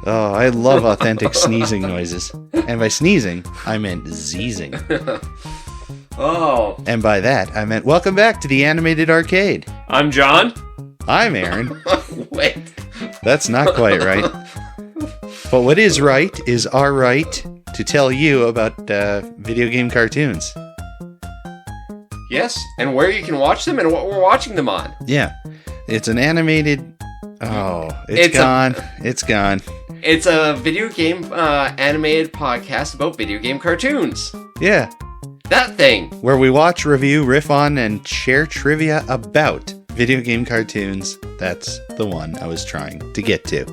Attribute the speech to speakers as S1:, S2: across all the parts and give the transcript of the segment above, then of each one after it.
S1: Oh, I love authentic sneezing noises. And by sneezing, I meant zeezing.
S2: Oh.
S1: And by that, I meant welcome back to the Animated Arcade.
S2: I'm John.
S1: I'm Aaron.
S2: Wait.
S1: That's not quite right. But what is right is our right to tell you about video game cartoons.
S2: Yes, and where you can watch them and what we're watching them on.
S1: Yeah. It's an animated... Oh, it's gone. It's gone.
S2: It's a video game animated podcast about video game cartoons.
S1: Yeah.
S2: That thing.
S1: Where we watch, review, riff on, and share trivia about video game cartoons. That's the one I was trying to get to.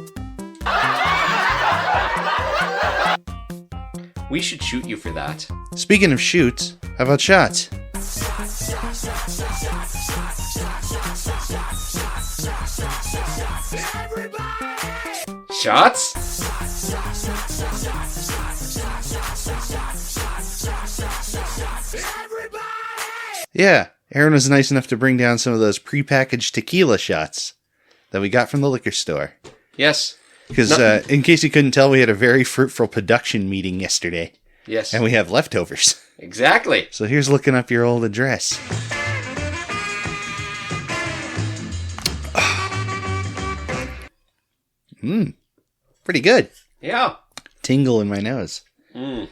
S2: We should shoot you for that.
S1: Speaking of shoots, how about shots?
S2: Shots?
S1: Yeah, Aaron was nice enough to bring down some of those prepackaged tequila shots that we got from the liquor store.
S2: Yes.
S1: Because in case you couldn't tell, we had a very fruitful production meeting yesterday.
S2: Yes.
S1: And we have leftovers.
S2: Exactly.
S1: So here's looking up your old address. Pretty good.
S2: Yeah.
S1: Tingle in my nose.
S2: Mm.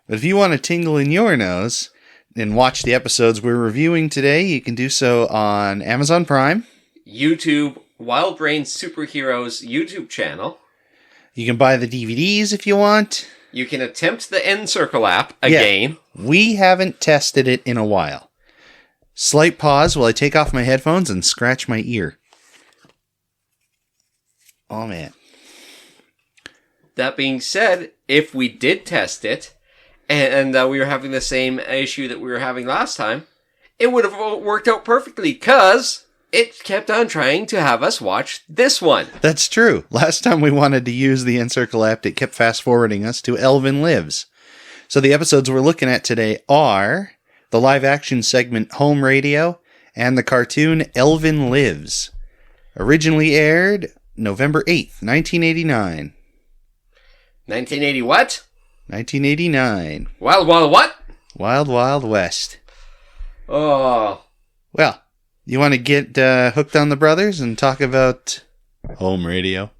S1: But if you want to tingle in your nose and watch the episodes we're reviewing today, you can do so on Amazon Prime.
S2: YouTube, Wild Brain Superheroes YouTube channel.
S1: You can buy the DVDs if you want.
S2: You can attempt the N-Circle app again.
S1: Yeah, we haven't tested it in a while. Slight pause while I take off my headphones and scratch my ear. Oh, man.
S2: That being said, if we did test it, and we were having the same issue that we were having last time, it would have worked out perfectly, because it kept on trying to have us watch this one.
S1: That's true. Last time we wanted to use the N-Circle app, it kept fast-forwarding us to Elvin Lives. So the episodes we're looking at today are the live-action segment Home Radio and the cartoon Elvin Lives. Originally aired November 8th, 1989.
S2: 1980 what?
S1: 1989.
S2: Wild Wild what?
S1: Wild Wild West.
S2: Oh.
S1: Well, you want to get hooked on the brothers and talk about home radio,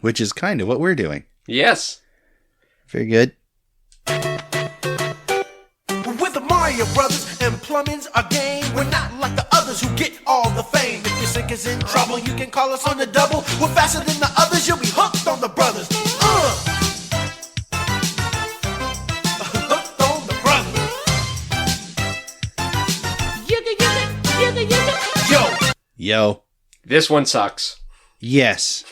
S1: which is kind of what we're doing.
S2: Yes.
S1: Very good.
S3: With the Mario Brothers and plumbing's our game. We're not like the others who get all the fame. If your sink is in trouble, you can call us on the double. We're faster than the others, you'll be hooked on the brothers. Hooked on the brothers.
S1: Yo.
S2: This one sucks.
S1: Yes.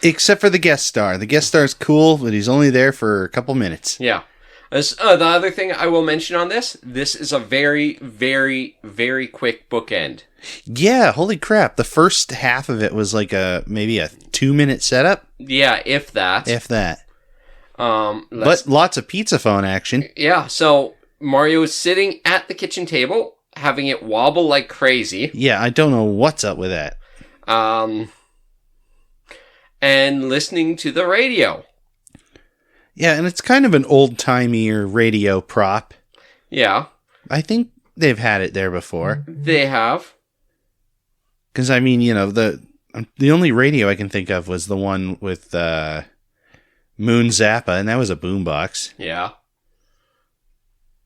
S1: Except for the guest star. The guest star's cool, but he's only there for a couple minutes.
S2: Yeah. The other thing I will mention on this is a very, very, very quick bookend.
S1: Yeah, holy crap. The first half of it was like maybe a 2-minute setup.
S2: Yeah, if that.
S1: If that. But lots of pizza phone action.
S2: Yeah, so Mario is sitting at the kitchen table, having it wobble like crazy.
S1: Yeah, I don't know what's up with that.
S2: And listening to the radio.
S1: Yeah, and it's kind of an old-timey radio prop.
S2: Yeah.
S1: I think they've had it there before.
S2: They have.
S1: Because, I mean, you know, the only radio I can think of was the one with Moon Zappa, and that was a boombox.
S2: Yeah.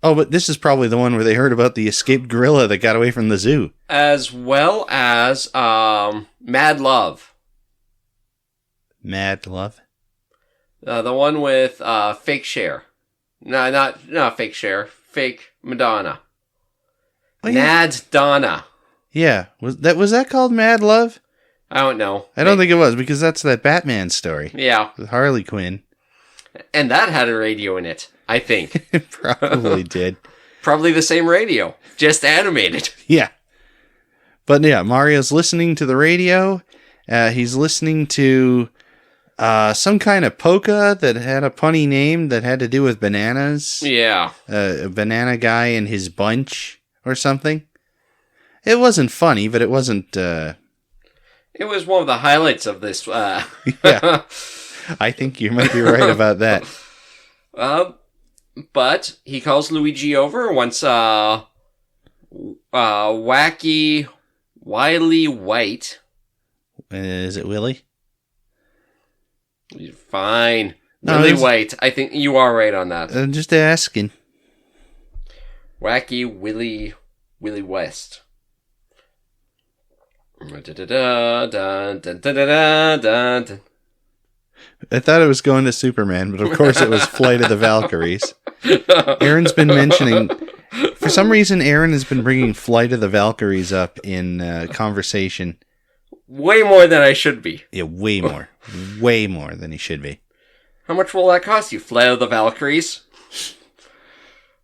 S1: Oh, but this is probably the one where they heard about the escaped gorilla that got away from the zoo.
S2: As well as Mad Love.
S1: Mad Love?
S2: The one with Fake Cher. No, not Fake Cher. Fake Madonna.
S1: Oh, yeah.
S2: Nad Donna.
S1: Yeah. Was that called Mad Love?
S2: I don't know.
S1: I don't think it was, because that's that Batman story.
S2: Yeah.
S1: With Harley Quinn.
S2: And that had a radio in it, I think.
S1: It probably did.
S2: Probably the same radio, just animated.
S1: Yeah. But yeah, Mario's listening to the radio. He's listening to some kind of polka that had a punny name that had to do with bananas.
S2: Yeah.
S1: A banana guy and his bunch or something. It wasn't funny, but it wasn't...
S2: It was one of the highlights of this.
S1: Yeah. I think you might be right about that.
S2: But he calls Luigi over once Wacky Wiley White.
S1: Is it Willy?
S2: Fine.
S1: No,
S2: Willy White. I think you are right on that.
S1: I'm just asking.
S2: Wacky Willy West.
S1: I thought it was going to Superman, but of course it was Flight of the Valkyries. Aaron's been mentioning... For some reason, Aaron has been bringing Flight of the Valkyries up in conversation.
S2: Way more than I should be.
S1: Yeah, way more. Way more than he should be.
S2: How much will that cost you, Flight of the Valkyries?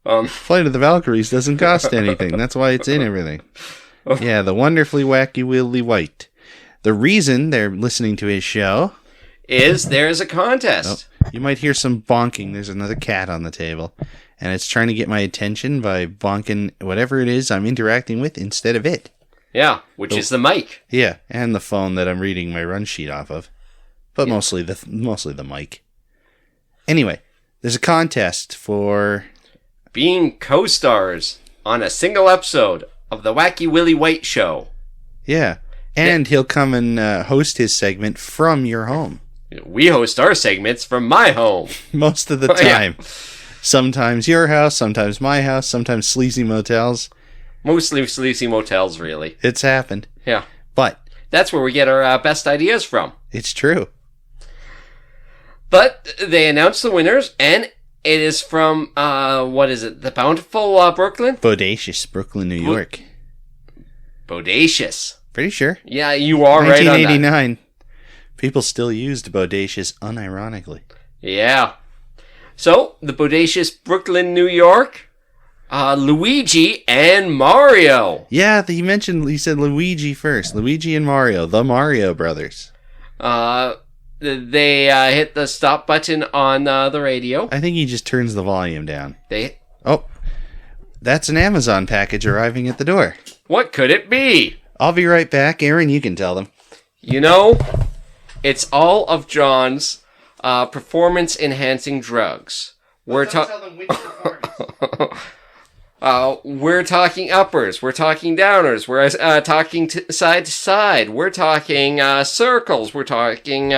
S1: Flight of the Valkyries doesn't cost anything. That's why it's in everything. Yeah, the Wonderfully Wacky Willy White. The reason they're listening to his show...
S2: there's a contest.
S1: Oh, you might hear some bonking. There's another cat on the table. And it's trying to get my attention by bonking whatever it is I'm interacting with instead of it.
S2: Yeah, which is the mic.
S1: Yeah, and the phone that I'm reading my run sheet off of. But mostly the mic. Anyway, there's a contest for...
S2: being co-stars on a single episode of the Wacky Willy White Show.
S1: Yeah, and he'll come and host his segment from your home.
S2: We host our segments from my home.
S1: Most of the time. Yeah. Sometimes your house, sometimes my house, sometimes sleazy motels.
S2: Mostly sleazy motels, really.
S1: It's happened.
S2: Yeah.
S1: But...
S2: that's where we get our best ideas from.
S1: It's true.
S2: But they announced the winners, and it is from, what is it? The Bountiful, Brooklyn?
S1: Bodacious, Brooklyn, New York.
S2: Bodacious.
S1: Pretty sure.
S2: Yeah, you are right on that.
S1: 1989. People still used bodacious unironically.
S2: Yeah. So, the Bodacious Brooklyn, New York, Luigi and Mario.
S1: Yeah, he said Luigi first. Luigi and Mario, the Mario brothers.
S2: They hit the stop button on the radio.
S1: I think he just turns the volume down. Oh, that's an Amazon package arriving at the door.
S2: What could it be?
S1: I'll be right back. Aaron, you can tell them.
S2: You know, it's all of John's performance-enhancing drugs. We're talking uppers. We're talking downers. We're talking side to side. We're talking circles. We're talking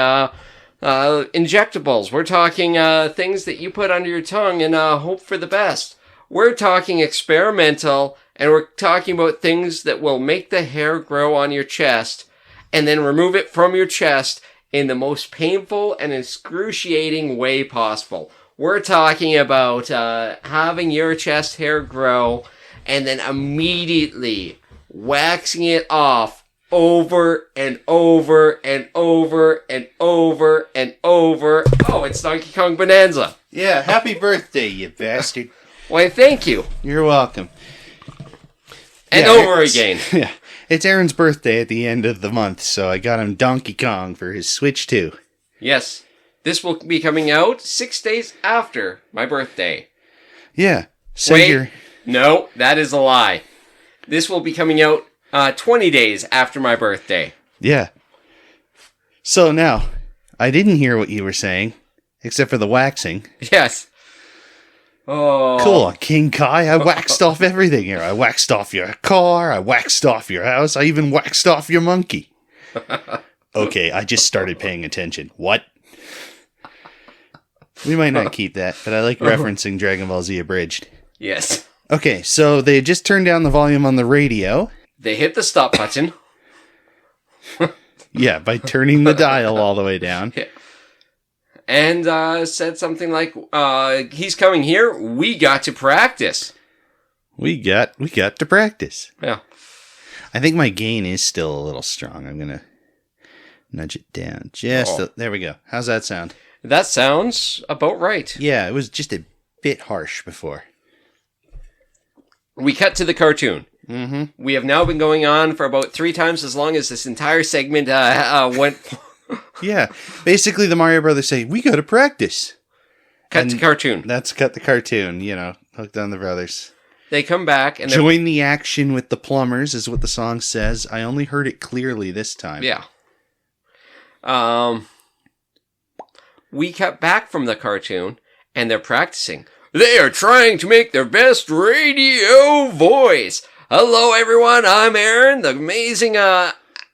S2: injectables. We're talking things that you put under your tongue and hope for the best. We're talking experimental, and we're talking about things that will make the hair grow on your chest and then remove it from your chest in the most painful and excruciating way possible. We're talking about having your chest hair grow and then immediately waxing it off over and over and over and over and over. Oh, it's Donkey Kong Bonanza.
S1: Yeah, happy birthday, you bastard.
S2: Why, thank you.
S1: You're welcome.
S2: And over again.
S1: Yeah. It's Aaron's birthday at the end of the month, so I got him Donkey Kong for his Switch 2.
S2: Yes. This will be coming out 6 days after my birthday.
S1: Yeah. So
S2: wait, no, that is a lie. This will be coming out 20 days after my birthday.
S1: Yeah. So now, I didn't hear what you were saying, except for the waxing.
S2: Yes. Oh.
S1: Cool, King Kai. I waxed off everything here. I waxed off your car. I waxed off your house. I even waxed off your monkey. Okay, I just started paying attention. What? We might not keep that, but I like referencing Dragon Ball Z Abridged.
S2: Yes.
S1: Okay, so they just turned down the volume on the radio.
S2: They hit the stop button.
S1: Yeah, by turning the dial all the way down.
S2: Yeah. And said something like, he's coming here, we got to practice.
S1: We got to practice.
S2: Yeah.
S1: I think my gain is still a little strong. I'm going to nudge it down. There we go. How's that sound?
S2: That sounds about right.
S1: Yeah, it was just a bit harsh before.
S2: We cut to the cartoon.
S1: Mm-hmm.
S2: We have now been going on for about 3 times as long as this entire segment went...
S1: Yeah, basically the Mario Brothers say, we gotta practice.
S2: Cut to cartoon.
S1: That's cut the cartoon, hooked on the brothers.
S2: They come back and...
S1: join the action with the plumbers is what the song says. I only heard it clearly this time.
S2: Yeah. We cut back from the cartoon, and they're practicing. They are trying to make their best radio voice. Hello, everyone. I'm Aaron, the amazing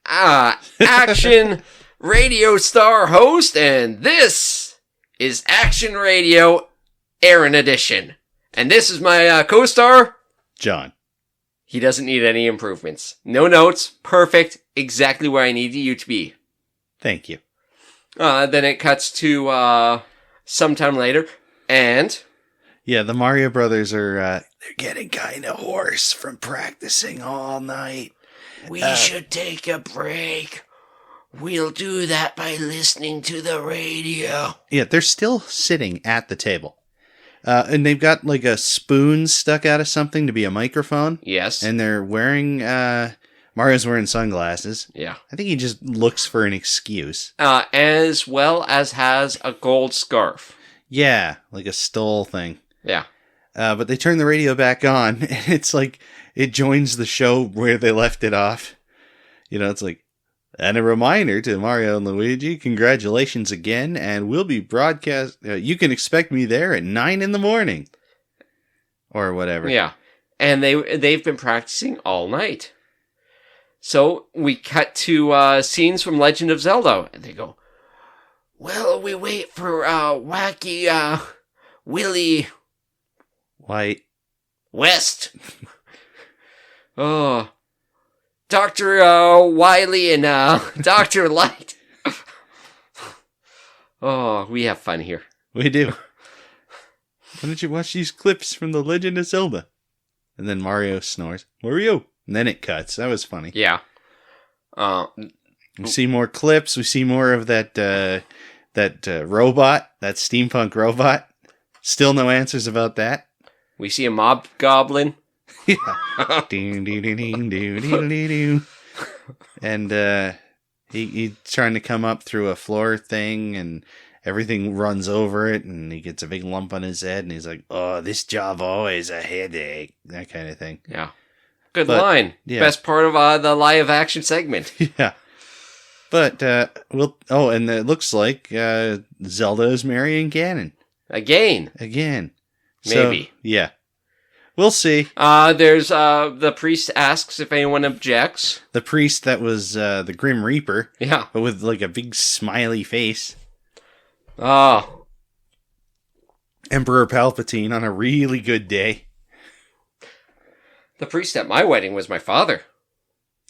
S2: action radio star host, and this is Action Radio Aaron Edition. And this is my co-star,
S1: John.
S2: He doesn't need any improvements. No notes. Perfect. Exactly where I need you to be.
S1: Thank you.
S2: Then it cuts to sometime later, and
S1: Yeah, the Mario Brothers are they're getting kind of hoarse from practicing all night.
S2: we should take a break. We'll do that by listening to the radio.
S1: Yeah, they're still sitting at the table. And they've got like a spoon stuck out of something to be a microphone.
S2: Yes.
S1: And they're wearing, Mario's wearing sunglasses.
S2: Yeah.
S1: I think he just looks for an excuse.
S2: As well as has a gold scarf.
S1: Yeah, like a stole thing.
S2: Yeah.
S1: But they turn the radio back on, and it's like, it joins the show where they left it off. You know, it's like, and a reminder to Mario and Luigi, congratulations again, and we'll be you can expect me there at 9 a.m. Or whatever.
S2: Yeah. And they've been practicing all night. So we cut to scenes from Legend of Zelda, and they go, well, we wait for Wacky Willy
S1: White.
S2: West. Oh, Dr. Wily and Dr. Light. Oh, we have fun here.
S1: We do. Why don't you watch these clips from The Legend of Zelda? And then Mario snores, Mario! And then it cuts. That was funny.
S2: Yeah.
S1: We see more clips. We see more of that robot, that steampunk robot. Still no answers about that.
S2: We see a mob goblin.
S1: Yeah. And he's trying to come up through a floor thing, and everything runs over it, and he gets a big lump on his head, and he's like, oh, this job always a headache. That kind of thing.
S2: Yeah. Good line.
S1: Yeah.
S2: Best part of the live action segment.
S1: Yeah. But, and it looks like Zelda is marrying Ganon.
S2: Again.
S1: So,
S2: Maybe.
S1: yeah. We'll see.
S2: There's, the priest asks if anyone objects.
S1: The priest that was the Grim Reaper.
S2: Yeah.
S1: But with like a big smiley face.
S2: Oh.
S1: Emperor Palpatine on a really good day.
S2: The priest at my wedding was my father.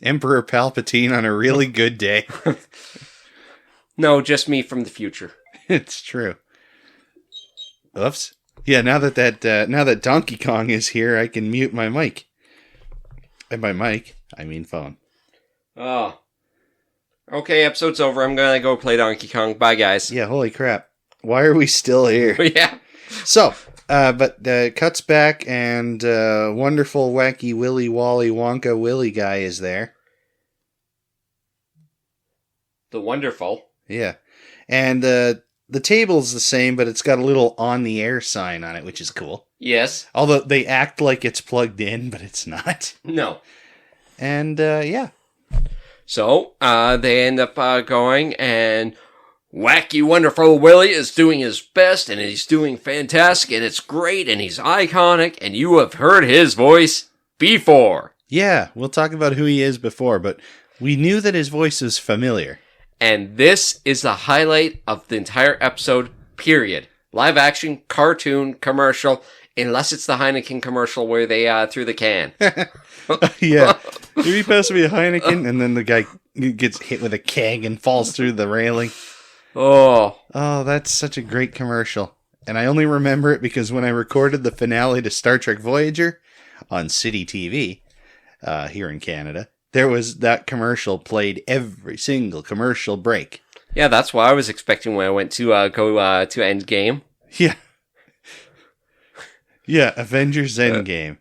S1: Emperor Palpatine on a really good day.
S2: No, just me from the future.
S1: It's true. Oops. Yeah, now that Donkey Kong is here, I can mute my mic. And by mic, I mean phone.
S2: Oh. Okay, episode's over. I'm gonna go play Donkey Kong. Bye, guys.
S1: Yeah, holy crap. Why are we still here?
S2: Yeah.
S1: So, but cuts back, and wonderful, wacky, Willy Wally Wonka Willy guy is there.
S2: The Wonderful.
S1: Yeah. And the table's the same, but it's got a little on the air sign on it, which is cool.
S2: Yes.
S1: Although they act like it's plugged in, but it's not.
S2: No.
S1: And, yeah.
S2: So, they end up going, and Wacky Wonderful Willy is doing his best, and he's doing fantastic, and it's great, and he's iconic, and you have heard his voice before.
S1: Yeah, we'll talk about who he is before, but we knew that his voice was familiar.
S2: And this is the highlight of the entire episode, period. Live action, cartoon, commercial, unless it's the Heineken commercial where they threw the can.
S1: Yeah. Maybe pass me a Heineken, and then the guy gets hit with a keg and falls through the railing.
S2: Oh,
S1: that's such a great commercial. And I only remember it because when I recorded the finale to Star Trek Voyager on City TV here in Canada, there was that commercial played every single commercial break.
S2: yeah, that's what I was expecting when I went to go to Endgame.
S1: Yeah. Yeah, Avengers Endgame.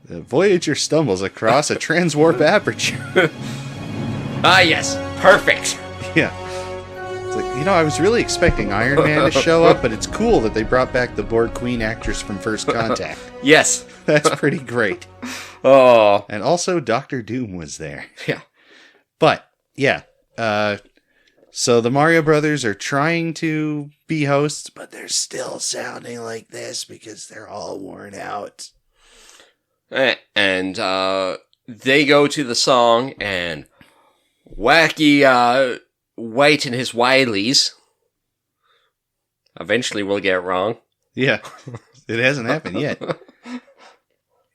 S1: The Voyager stumbles across a transwarp aperture.
S2: Ah, yes, perfect.
S1: Yeah. It's like, I was really expecting Iron Man to show up, but it's cool that they brought back the Borg Queen actress from First Contact.
S2: Yes.
S1: That's pretty great.
S2: Oh.
S1: And also Doctor Doom was there.
S2: Yeah.
S1: But, yeah. So the Mario Brothers are trying to be hosts, but they're still sounding like this because they're all worn out.
S2: And they go to the song, and Wacky White and his Wileys. Eventually we'll get it wrong.
S1: Yeah, it hasn't happened yet.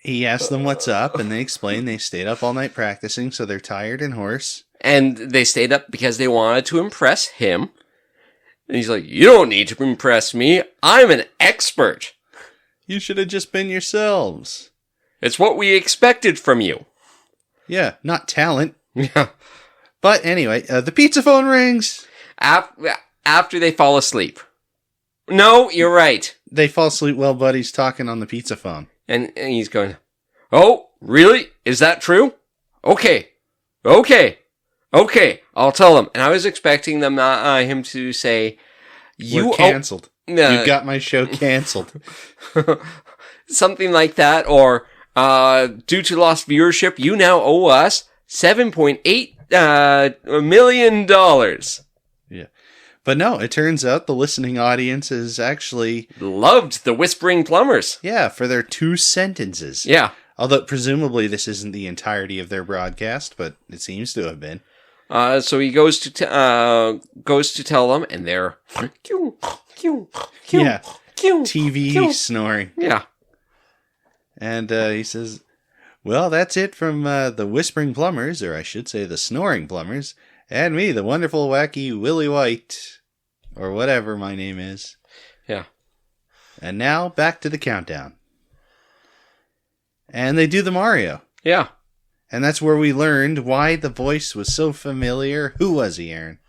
S1: He asked them what's up, and they explain they stayed up all night practicing, so they're tired and hoarse.
S2: And they stayed up because they wanted to impress him. And he's like, you don't need to impress me. I'm an expert.
S1: You should have just been yourselves.
S2: It's what we expected from you.
S1: Yeah, not talent.
S2: Yeah.
S1: But anyway, the pizza phone rings.
S2: After they fall asleep. No, you're right.
S1: They fall asleep while Buddy's talking on the pizza phone.
S2: And he's going, oh, really? Is that true? Okay, I'll tell them. And I was expecting them, him to say,
S1: We're canceled. You got my show canceled.
S2: Something like that, or due to lost viewership, you now owe us $7.8 million.
S1: Yeah. But no, it turns out the listening audience is actually...
S2: loved the Whispering Plumbers.
S1: Yeah, for their 2 sentences.
S2: Yeah.
S1: Although presumably this isn't the entirety of their broadcast, but it seems to have been.
S2: So he goes to tell them, and they're...
S1: Yeah. TV snoring.
S2: Yeah.
S1: And he says, well, that's it from the Whispering Plumbers, or I should say the Snoring Plumbers, and me, the Wonderful Wacky Willy White, or whatever my name is.
S2: Yeah.
S1: And now, back to the countdown. And they do the Mario.
S2: Yeah.
S1: And that's where we learned why the voice was so familiar. Who was he, Aaron?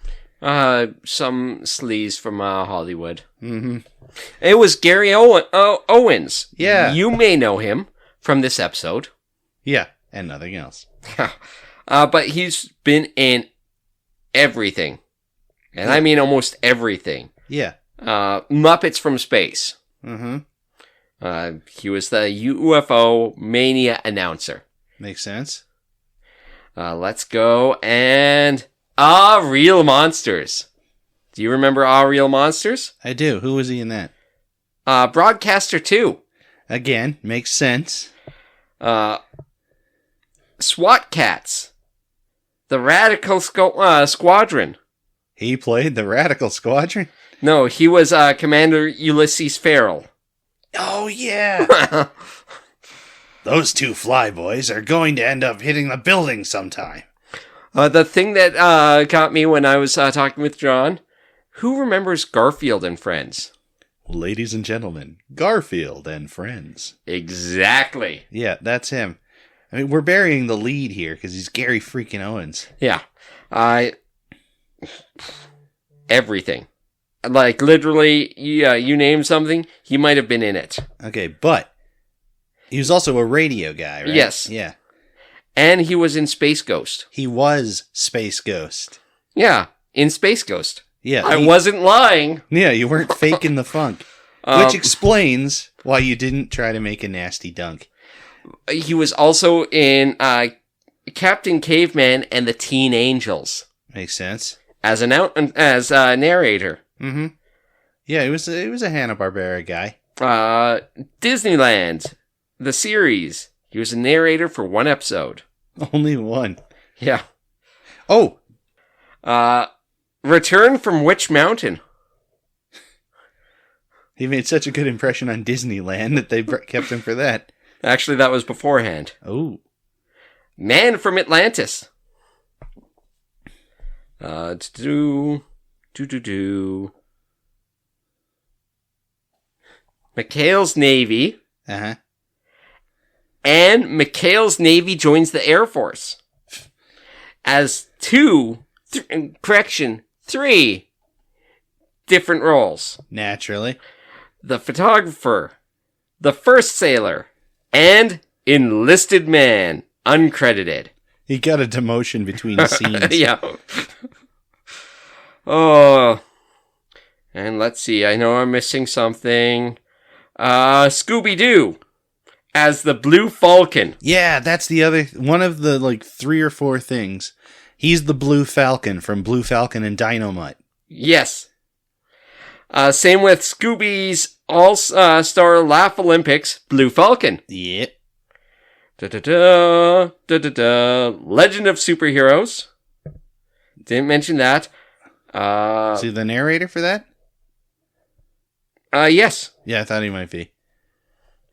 S2: Some sleaze from Hollywood.
S1: Mm-hmm.
S2: It was Gary Owens.
S1: Yeah.
S2: You may know him from this episode.
S1: Yeah, and nothing else.
S2: But he's been in everything. And I mean almost everything.
S1: Yeah.
S2: Muppets from Space.
S1: Mm-hmm.
S2: He was the UFO Mania announcer.
S1: Makes sense.
S2: Let's go and... Real Monsters. Do you remember Real Monsters?
S1: I do. Who was he in that?
S2: Broadcaster 2.
S1: Again, makes sense.
S2: SWAT Cats. The Radical Squadron.
S1: He played the Radical Squadron?
S2: No, he was Commander Ulysses Farrell.
S1: Oh, yeah. Those 2 flyboys are going to end up hitting the building sometime.
S2: The thing that got me when I was talking with John, who remembers Garfield and Friends?
S1: Ladies and gentlemen, Garfield and Friends.
S2: Exactly.
S1: Yeah, that's him. I mean, we're burying the lead here because he's Gary freaking Owens.
S2: Yeah. Everything. Like, literally, you name something, he might have been in it.
S1: Okay, but he was also a radio guy, right?
S2: Yes.
S1: Yeah.
S2: And he was in Space Ghost.
S1: He was Space Ghost.
S2: Yeah, in Space Ghost.
S1: Yeah.
S2: I wasn't lying.
S1: Yeah, you weren't faking the funk. Which explains why you didn't try to make a nasty dunk.
S2: He was also in Captain Caveman and the Teen Angels.
S1: Makes sense.
S2: As a narrator.
S1: Mm-hmm. Yeah, he was a Hanna-Barbera guy.
S2: Disneyland, the series. He was a narrator for 1 episode.
S1: Only 1.
S2: Yeah.
S1: Oh!
S2: Return from Witch Mountain.
S1: He made such a good impression on Disneyland that they kept him for that.
S2: Actually, that was beforehand.
S1: Oh.
S2: Man from Atlantis. McHale's Navy.
S1: Uh-huh.
S2: And McHale's Navy joins the Air Force. As 3 different roles.
S1: Naturally.
S2: The photographer, the first sailor, and enlisted man, uncredited.
S1: He got a demotion between scenes.
S2: Yeah. Oh. And let's see, I know I'm missing something. Scooby-Doo as the Blue Falcon.
S1: Yeah, that's the other one of the 3 or 4 things. He's the Blue Falcon from Blue Falcon and Dynamite.
S2: Yes. Same with Scooby's All-Star Laugh Olympics, Blue Falcon.
S1: Yep.
S2: Da-da-da, da-da-da. Legend of Superheroes. Didn't mention that.
S1: Is he the narrator for that?
S2: Yes.
S1: Yeah, I thought he might be.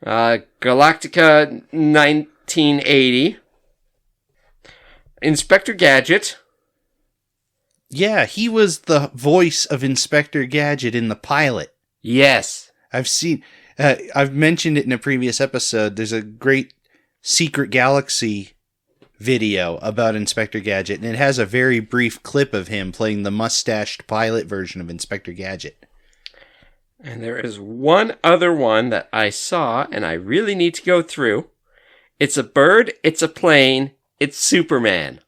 S2: Galactica 1980. Inspector Gadget.
S1: Yeah, he was the voice of Inspector Gadget in the pilot.
S2: Yes.
S1: I've mentioned it in a previous episode. There's a great Secret Galaxy video about Inspector Gadget, and it has a very brief clip of him playing the mustached pilot version of Inspector Gadget.
S2: And there is one other one that I saw, and I really need to go through. It's a bird, it's a plane, it's Superman.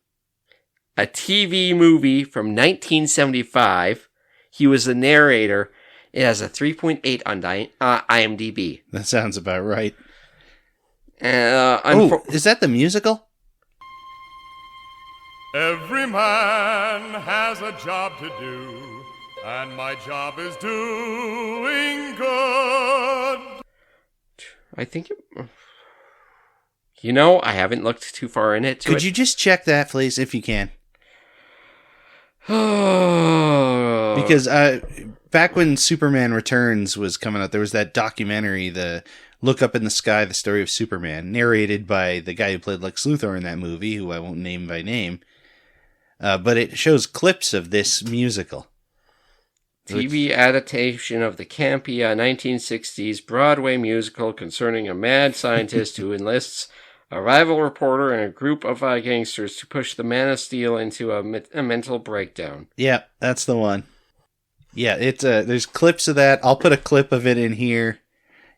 S2: A TV movie from 1975. He was the narrator. It has a 3.8 on IMDb.
S1: That sounds about right.
S2: Is
S1: that the musical?
S4: Every man has a job to do, and my job is doing good.
S2: I think I haven't looked too far in it.
S1: Could you just check that, please, if you can? Because back when Superman Returns was coming out, there was that documentary, the Look Up in the Sky, The Story of Superman, narrated by the guy who played Lex Luthor in that movie, who I won't name by name. But it shows clips of this musical.
S2: TV adaptation of the campy 1960s Broadway musical concerning a mad scientist who enlists a rival reporter and a group of gangsters to push the Man of Steel into a mental breakdown.
S1: Yeah, that's the one. Yeah, it's there's clips of that. I'll put a clip of it in here.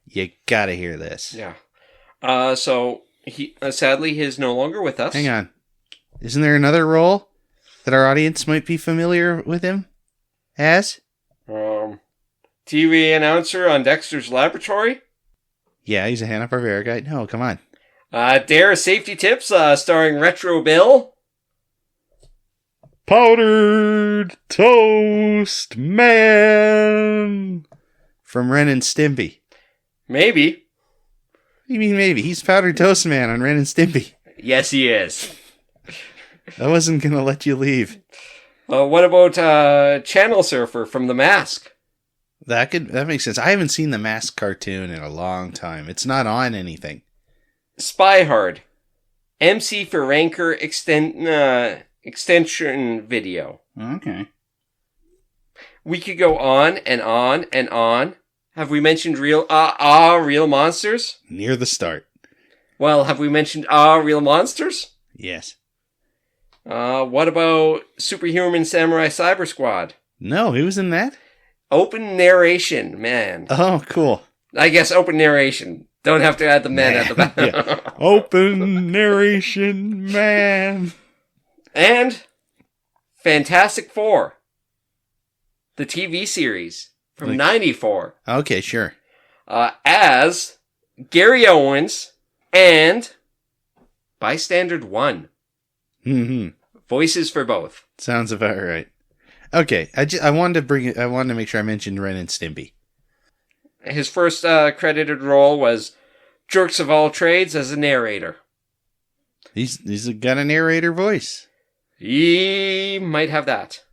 S1: You gotta hear this.
S2: Yeah. So he sadly he is no longer with us.
S1: Hang on. Isn't there another role that our audience might be familiar with him as?
S2: TV announcer on Dexter's Laboratory.
S1: Yeah, he's a Hanna-Barbera guy. No, come on.
S2: Dare Safety Tips, starring Retro Bill.
S1: Powdered Toast Man from Ren and Stimpy.
S2: Maybe.
S1: What do you mean maybe? He's Powdered Toast Man on Ren and Stimpy.
S2: Yes, he is.
S1: I wasn't going to let you leave.
S2: What about Channel Surfer from The Mask?
S1: That makes sense. I haven't seen the Mask cartoon in a long time. It's not on anything.
S2: Spy Hard. MC for Ranker extension video.
S1: Okay.
S2: We could go on and on and on. Have we mentioned real monsters?
S1: Near the start.
S2: Well, have we mentioned real monsters?
S1: Yes.
S2: What about Superhuman Samurai Cyber Squad?
S1: No, he was in that?
S2: Open narration, man.
S1: Oh, cool.
S2: I guess open narration. Don't have to add the man at the back.
S1: Yeah. Open narration, man.
S2: And Fantastic Four. The TV series from 94.
S1: Okay, sure.
S2: As Gary Owens and Bystander 1.
S1: Mm-hmm.
S2: Voices for both.
S1: Sounds about right. Okay, I wanted to make sure I mentioned Ren and Stimpy.
S2: His first credited role was Jerks of All Trades as a narrator.
S1: He's got a narrator voice.
S2: He might have that.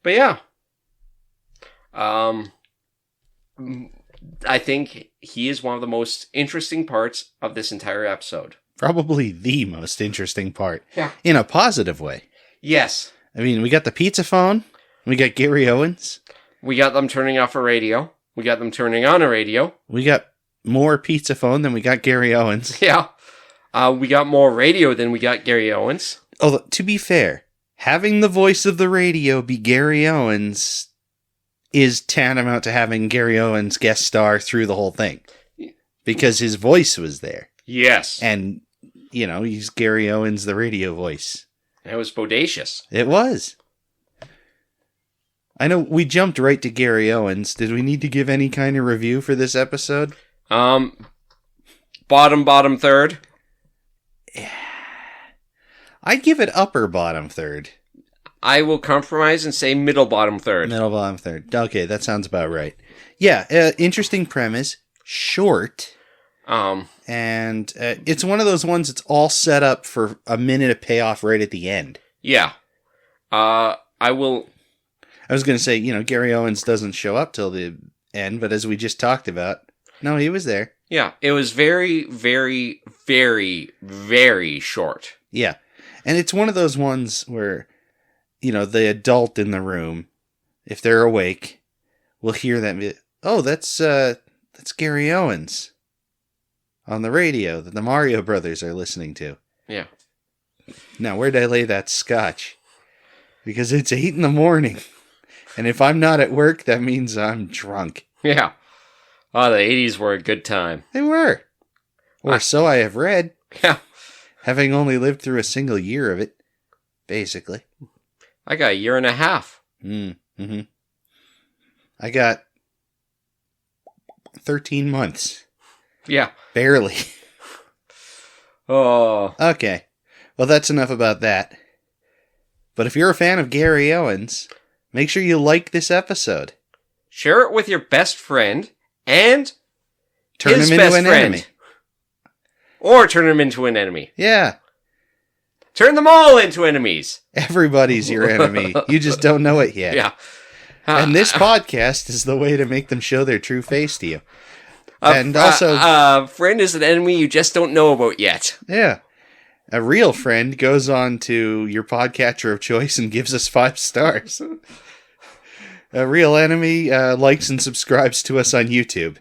S2: But yeah. I think he is one of the most interesting parts of this entire episode.
S1: Probably the most interesting part.
S2: Yeah.
S1: In a positive way.
S2: Yes.
S1: I mean, we got the pizza phone. We got Gary Owens.
S2: We got them turning off a radio. We got them turning on a radio.
S1: We got more pizza phone than we got Gary Owens.
S2: Yeah. We got more radio than we got Gary Owens.
S1: Although, to be fair, having the voice of the radio be Gary Owens is tantamount to having Gary Owens guest star through the whole thing. Because his voice was there.
S2: Yes.
S1: And, he's Gary Owens, the radio voice.
S2: It was bodacious.
S1: It was. I know we jumped right to Gary Owens. Did we need to give any kind of review for this episode?
S2: Bottom third.
S1: Yeah. I'd give it upper bottom third.
S2: I will compromise and say middle bottom third.
S1: Middle bottom third. Okay, that sounds about right. Yeah, interesting premise. Short. And it's one of those ones that's all set up for a minute of payoff right at the end.
S2: Yeah. I was
S1: going to say, Gary Owens doesn't show up till the end, but as we just talked about, no, he was there.
S2: Yeah, it was very, very, very, very short.
S1: Yeah. And it's one of those ones where, the adult in the room, if they're awake, will hear that. Oh, that's Gary Owens on the radio that the Mario Brothers are listening to.
S2: Yeah.
S1: Now, where'd I lay that scotch? Because it's 8 a.m. And if I'm not at work, that means I'm drunk.
S2: Yeah. Oh, the 80s were a good time.
S1: They were. Or so I have read.
S2: Yeah.
S1: Having only lived through a single year of it, basically.
S2: I got a year and a half.
S1: Mm-hmm. I got 13 months.
S2: Yeah.
S1: Barely.
S2: Oh.
S1: Okay. Well, that's enough about that. But if you're a fan of Gary Owens, make sure you like this episode.
S2: Share it with your best friend and
S1: turn
S2: his
S1: him into
S2: best
S1: an
S2: friend.
S1: enemy.
S2: Or turn him into an enemy.
S1: Yeah.
S2: Turn them all into enemies.
S1: Everybody's your enemy. You just don't know it yet.
S2: Yeah.
S1: And this podcast is the way to make them show their true face to you. And also...
S2: a friend is an enemy you just don't know about yet.
S1: Yeah. A real friend goes on to your podcatcher of choice and gives us 5 stars. A real enemy likes and subscribes to us on YouTube.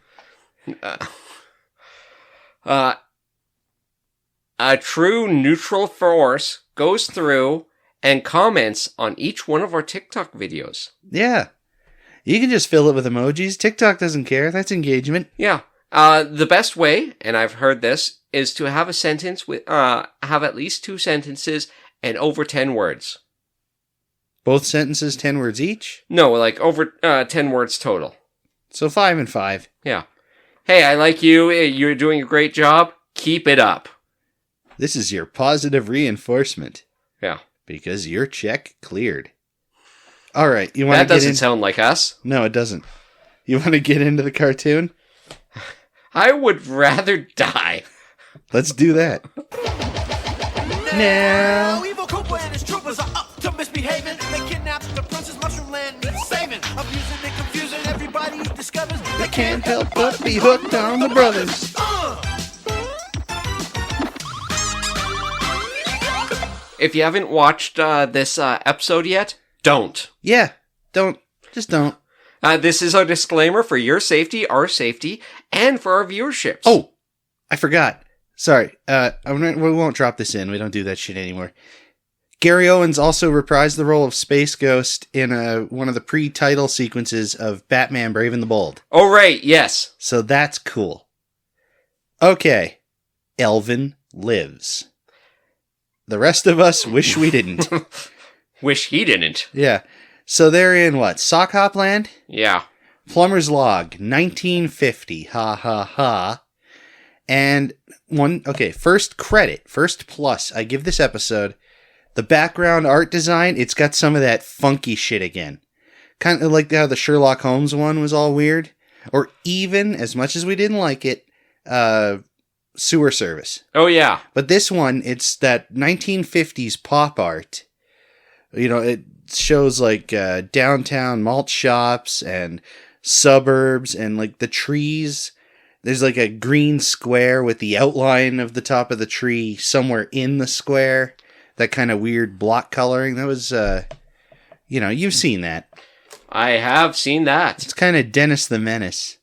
S2: A true neutral force goes through and comments on each one of our TikTok videos.
S1: Yeah. You can just fill it with emojis. TikTok doesn't care. That's engagement.
S2: Yeah. The best way, and I've heard this, is to have a sentence with have at least 2 sentences and over 10 words.
S1: Both sentences, 10 words each?
S2: No, like over 10 words total.
S1: So 5 and 5.
S2: Yeah. Hey, I like you. You're doing a great job. Keep it up.
S1: This is your positive reinforcement.
S2: Yeah.
S1: Because your check cleared. All right. You want
S2: That doesn't sound like us.
S1: No, it doesn't. You want to get into the cartoon?
S2: I would rather die.
S1: Let's do that. Now.
S3: Evil Koopa and his troopers are up to misbehaving. They kidnapped the princess Mushroom Land needs saving. Abusing and confusing, everybody discovers they
S1: Can't help but be hooked on the brothers.
S2: If you haven't watched this episode yet, don't.
S1: Yeah. Don't. Just don't.
S2: This is our disclaimer for your safety, our safety, and for our viewerships.
S1: Oh, I forgot. Sorry. We won't drop this in. We don't do that shit anymore. Gary Owens also reprised the role of Space Ghost in one of the pre-title sequences of Batman Brave and the Bold.
S2: Oh, right. Yes.
S1: So that's cool. Okay. Elvin Lives. The rest of us wish we didn't.
S2: Wish he didn't.
S1: Yeah. So they're in what? Sock Hop Land?
S2: Yeah.
S1: Plumber's Log, 1950. Ha ha ha. And first credit, first plus I give this episode. The background art design, it's got some of that funky shit again. Kind of like how the Sherlock Holmes one was all weird. Or even, as much as we didn't like it, Sewer Service.
S2: Oh, yeah.
S1: But this one, it's that 1950s pop art. It shows like downtown malt shops and suburbs and like the trees. There's like a green square with the outline of the top of the tree somewhere in the square. That kind of weird block coloring. That was, you've seen that.
S2: I have seen that.
S1: It's kind of Dennis the Menace.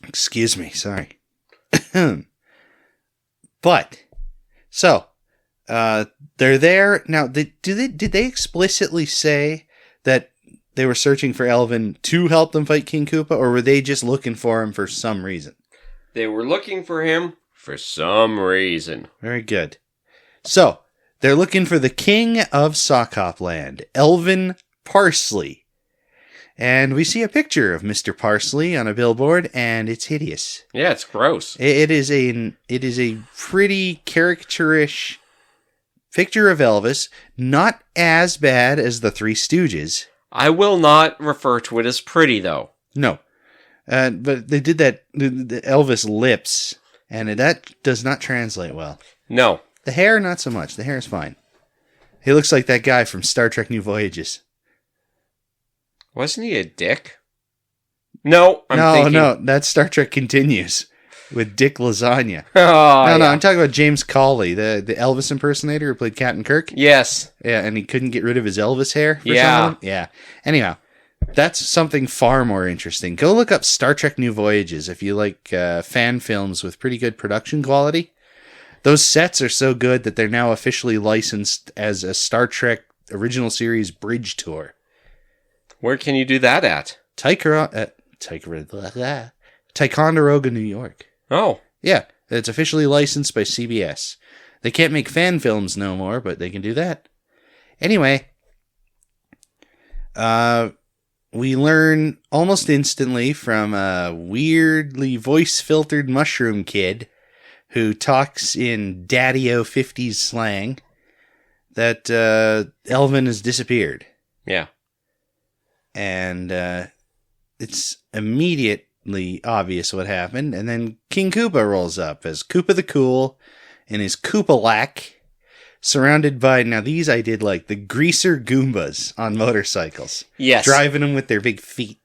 S1: Excuse me, sorry. But, so, they're there. Now, did they explicitly say that they were searching for Elvin to help them fight King Koopa, or were they just looking for him for some reason?
S2: They were looking for him for some reason.
S1: Very good. So, they're looking for the king of Sock Hop Land, Elvin Parsley. And we see a picture of Mr. Parsley on a billboard, and it's hideous.
S2: Yeah, it's gross.
S1: It is a pretty caricaturish picture of Elvis, not as bad as the Three Stooges.
S2: I will not refer to it as pretty, though.
S1: No. But they did that, the Elvis lips, and that does not translate well.
S2: No.
S1: The hair, not so much. The hair is fine. He looks like that guy from Star Trek New Voyages.
S2: Wasn't he a dick? No,
S1: No, that's Star Trek Continues with Dick Lasagna.
S2: Oh,
S1: No, I'm talking about James Cawley, the Elvis impersonator who played Captain Kirk.
S2: Yes.
S1: Yeah, and he couldn't get rid of his Elvis hair for
S2: Yeah.
S1: some reason. Yeah. Anyhow, that's something far more interesting. Go look up Star Trek New Voyages if you like fan films with pretty good production quality. Those sets are so good that they're now officially licensed as a Star Trek original series bridge tour.
S2: Where can you do that at?
S1: Ticonderoga, New York.
S2: Oh.
S1: Yeah, it's officially licensed by CBS. They can't make fan films no more, but they can do that. Anyway, we learn almost instantly from a weirdly voice-filtered mushroom kid who talks in daddy-o 50s slang that Elvin has disappeared.
S2: Yeah.
S1: And it's immediately obvious what happened. And then King Koopa rolls up as Koopa the Kool in his Koopa-lack, surrounded by, now these I did like, the greaser Goombas on motorcycles.
S2: Yes.
S1: Driving them with their big feet.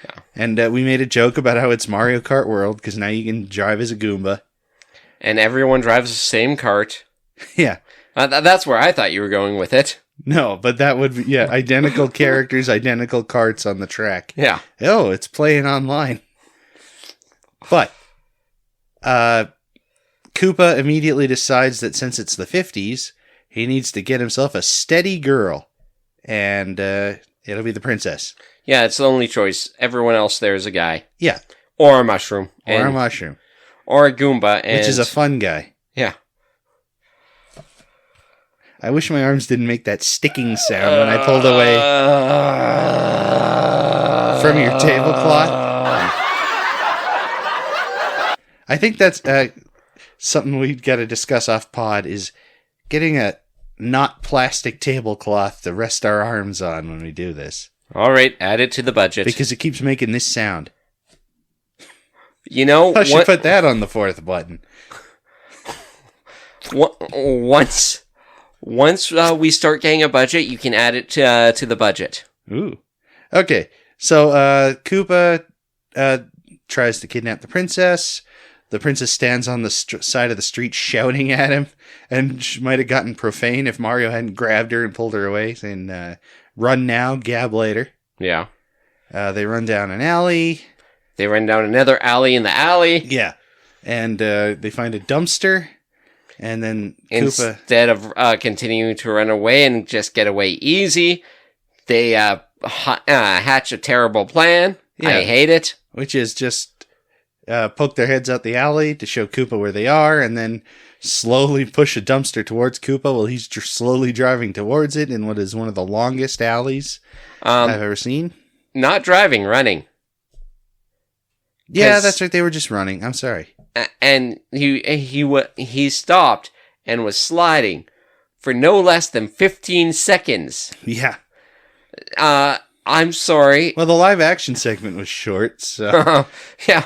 S2: Yeah.
S1: And we made a joke about how it's Mario Kart World, because now you can drive as a Goomba.
S2: And everyone drives the same cart.
S1: Yeah.
S2: That's where I thought you were going with it.
S1: No, but that would be, yeah, identical characters, identical carts on the track.
S2: Yeah.
S1: Oh, it's playing online. But, Koopa immediately decides that since it's the 50s, he needs to get himself a steady girl. And, it'll be the princess.
S2: Yeah, it's the only choice. Everyone else there is a guy.
S1: Yeah.
S2: Or a mushroom.
S1: Or a mushroom.
S2: Or a Goomba.
S1: Which is a fun guy.
S2: Yeah.
S1: I wish my arms didn't make that sticking sound when I pulled away from your tablecloth. I think that's something we've got to discuss off pod, is getting a not plastic tablecloth to rest our arms on when we do this.
S2: All right, add it to the budget.
S1: Because it keeps making this sound.
S2: You know,
S1: I should put that on the fourth button.
S2: Once we start getting a budget, you can add it to the budget.
S1: Ooh. Okay, so Koopa tries to kidnap the princess. The princess stands on the side of the street shouting at him, and she might have gotten profane if Mario hadn't grabbed her and pulled her away, saying, run now, gab later.
S2: Yeah.
S1: They run down an alley.
S2: They run down another alley in the alley.
S1: Yeah. And they find a dumpster. And then Koopa...
S2: Instead of continuing to run away and just get away easy, they hatch a terrible plan. Yeah. I hate it.
S1: Which is just poke their heads out the alley to show Koopa where they are, and then slowly push a dumpster towards Koopa while he's slowly driving towards it in what is one of the longest alleys I've ever seen.
S2: Not driving, running.
S1: Yeah, that's right. They were just running. I'm sorry.
S2: And he stopped and was sliding for no less than 15 seconds.
S1: Yeah.
S2: I'm sorry.
S1: Well, the live action segment was short, so...
S2: Yeah,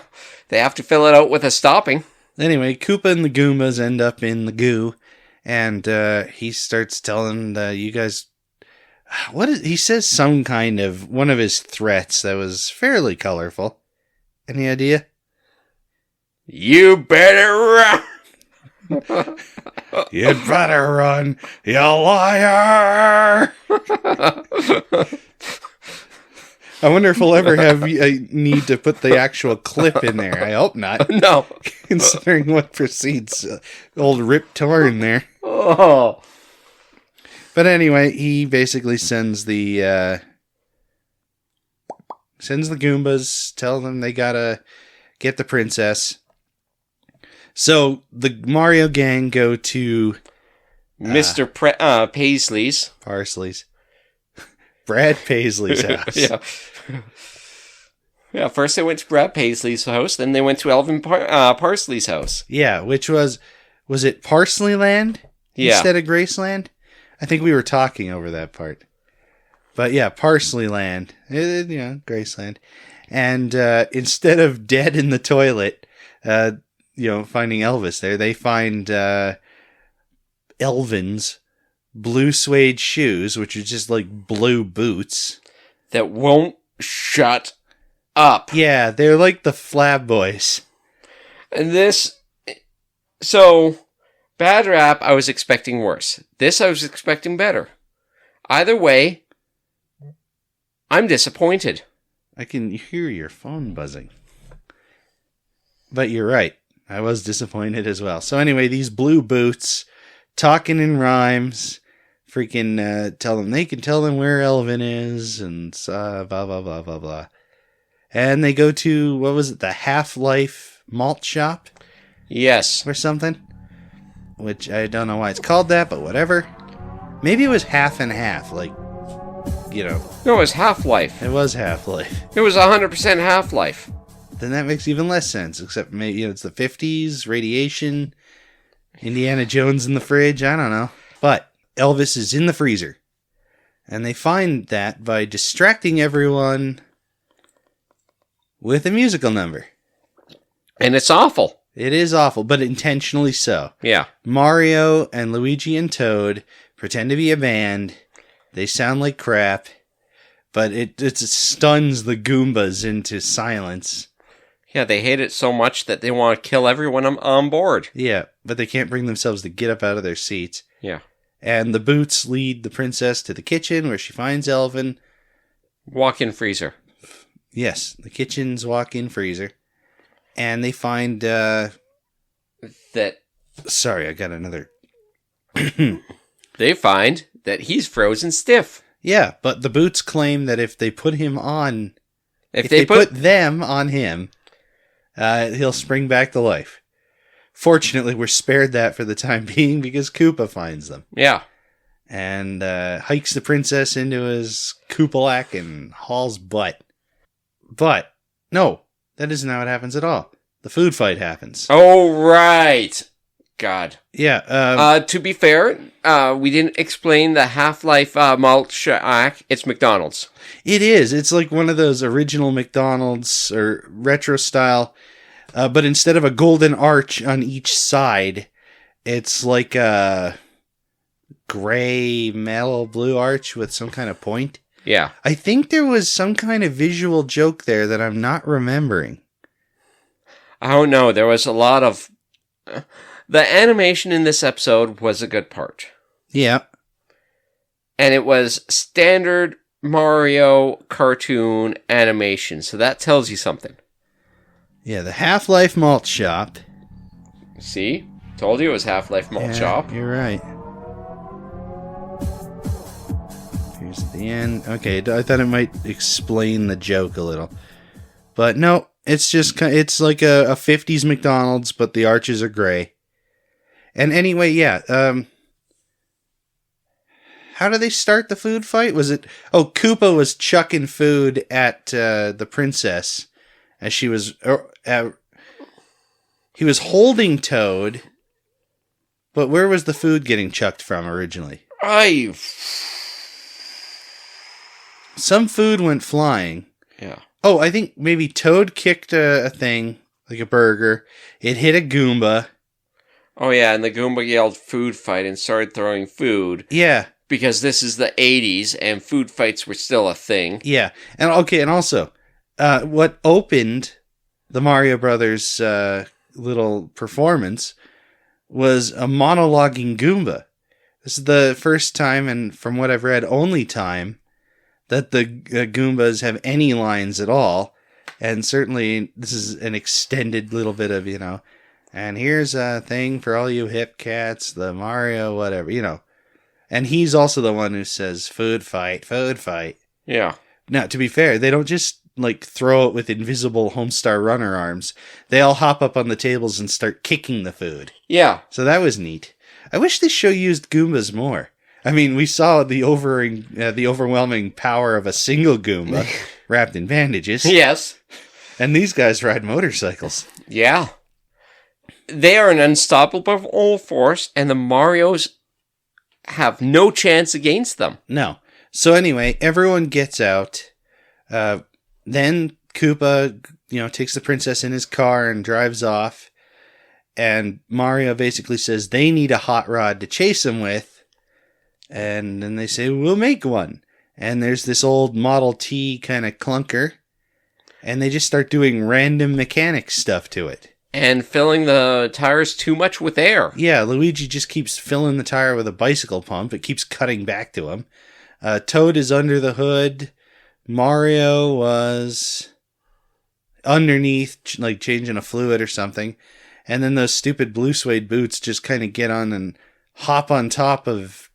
S2: they have to fill it out with a stopping.
S1: Anyway, Koopa and the Goombas end up in the goo, and he starts telling you guys... he says some kind of... one of his threats that was fairly colorful. Any idea?
S2: You better run!
S1: You'd better run, you liar! I wonder if we'll ever have a need to put the actual clip in there. I hope not.
S2: No.
S1: Considering what precedes old Rip Torn there.
S2: Oh.
S1: But anyway, he basically sends the Goombas, tell them they gotta get the princess. So the Mario gang go to
S2: Mr. Paisley's.
S1: Parsley's. Brad Paisley's house.
S2: Yeah. Yeah, first they went to Brad Paisley's house, then they went to Elvin Parsley's house.
S1: Yeah, which was it Parsley Land instead of Graceland? I think we were talking over that part. But yeah, Parsley Land, Graceland. And instead of dead in the toilet, finding Elvis there, they find Elvin's blue suede shoes, which are just like blue boots.
S2: That won't shut up.
S1: Yeah, they're like the Flab Boys.
S2: And so, bad rap, I was expecting worse. This, I was expecting better. Either way, I'm disappointed.
S1: I can hear your phone buzzing. But you're right. I was disappointed as well. So anyway, these blue boots, talking in rhymes, freaking tell them they can tell them where Elvin is, and blah, blah, blah, blah, blah. And they go to, what was it, the Half-Life malt shop?
S2: Yes.
S1: Or something? Which I don't know why it's called that, but whatever. Maybe it was half and half, like,
S2: No, it was Half-Life.
S1: It was Half-Life.
S2: It was 100% Half-Life.
S1: Then that makes even less sense, except maybe it's the 50s, radiation, Indiana Jones in the fridge, I don't know. But Elvis is in the freezer. And they find that by distracting everyone with a musical number.
S2: And it's awful.
S1: It is awful, but intentionally so.
S2: Yeah.
S1: Mario and Luigi and Toad pretend to be a band. They sound like crap, but it stuns the Goombas into silence.
S2: Yeah, they hate it so much that they want to kill everyone on board.
S1: Yeah, but they can't bring themselves to get up out of their seats.
S2: Yeah.
S1: And the boots lead the princess to the kitchen where she finds Elvin.
S2: Walk-in freezer.
S1: Yes, the kitchen's walk-in freezer. And they find,
S2: that...
S1: Sorry, I got another...
S2: They find that he's frozen stiff.
S1: Yeah, but the boots claim that if they put him on...
S2: If
S1: they put them on him, he'll spring back to life. Fortunately, we're spared that for the time being because Koopa finds them.
S2: Yeah.
S1: And hikes the princess into his Koopalak and hauls butt. But, no, that isn't how it happens at all. The food fight happens.
S2: Oh, right. God.
S1: Yeah.
S2: To be fair, we didn't explain the Half-Life malt shack. It's McDonald's.
S1: It is. It's like one of those original McDonald's or retro style. But instead of a golden arch on each side, it's like a gray metal blue arch with some kind of point.
S2: Yeah.
S1: I think there was some kind of visual joke there that I'm not remembering.
S2: I don't know. There was a lot of... The animation in this episode was a good part.
S1: Yeah.
S2: And it was standard Mario cartoon animation. So that tells you something.
S1: Yeah, the Half-Life malt shop.
S2: See? Told you it was Half-Life malt shop.
S1: You're right. Here's the end. Okay, I thought it might explain the joke a little. But no, it's just, it's like a 50s McDonald's, but the arches are gray. And anyway, yeah, how do they start the food fight? Was it... Oh, Koopa was chucking food at the princess as she was... he was holding Toad, but where was the food getting chucked from originally? Some food went flying.
S2: Yeah.
S1: Oh, I think maybe Toad kicked a thing, like a burger. It hit a Goomba.
S2: Oh, yeah, and the Goomba yelled food fight and started throwing food.
S1: Yeah.
S2: Because this is the 80s and food fights were still a thing.
S1: Yeah. And okay, and also, what opened the Mario Brothers little performance was a monologuing Goomba. This is the first time, and from what I've read, only time, that the Goombas have any lines at all. And certainly, this is an extended little bit of, and here's a thing for all you hip cats, the Mario, whatever, And he's also the one who says, food fight, food fight.
S2: Yeah.
S1: Now, to be fair, they don't just, throw it with invisible Homestar Runner arms. They all hop up on the tables and start kicking the food.
S2: Yeah.
S1: So that was neat. I wish this show used Goombas more. I mean, we saw the overwhelming power of a single Goomba, wrapped in bandages.
S2: Yes.
S1: And these guys ride motorcycles.
S2: Yeah. They are an unstoppable force, and the Marios have no chance against them.
S1: No. So anyway, everyone gets out. Then Koopa, takes the princess in his car and drives off. And Mario basically says they need a hot rod to chase him with. And then they say, we'll make one. And there's this old Model T kind of clunker. And they just start doing random mechanic stuff to it.
S2: And filling the tires too much with air.
S1: Yeah, Luigi just keeps filling the tire with a bicycle pump. It keeps cutting back to him. Toad is under the hood. Mario was underneath, like changing a fluid or something. And then those stupid blue suede boots just kind of get on and hop on top of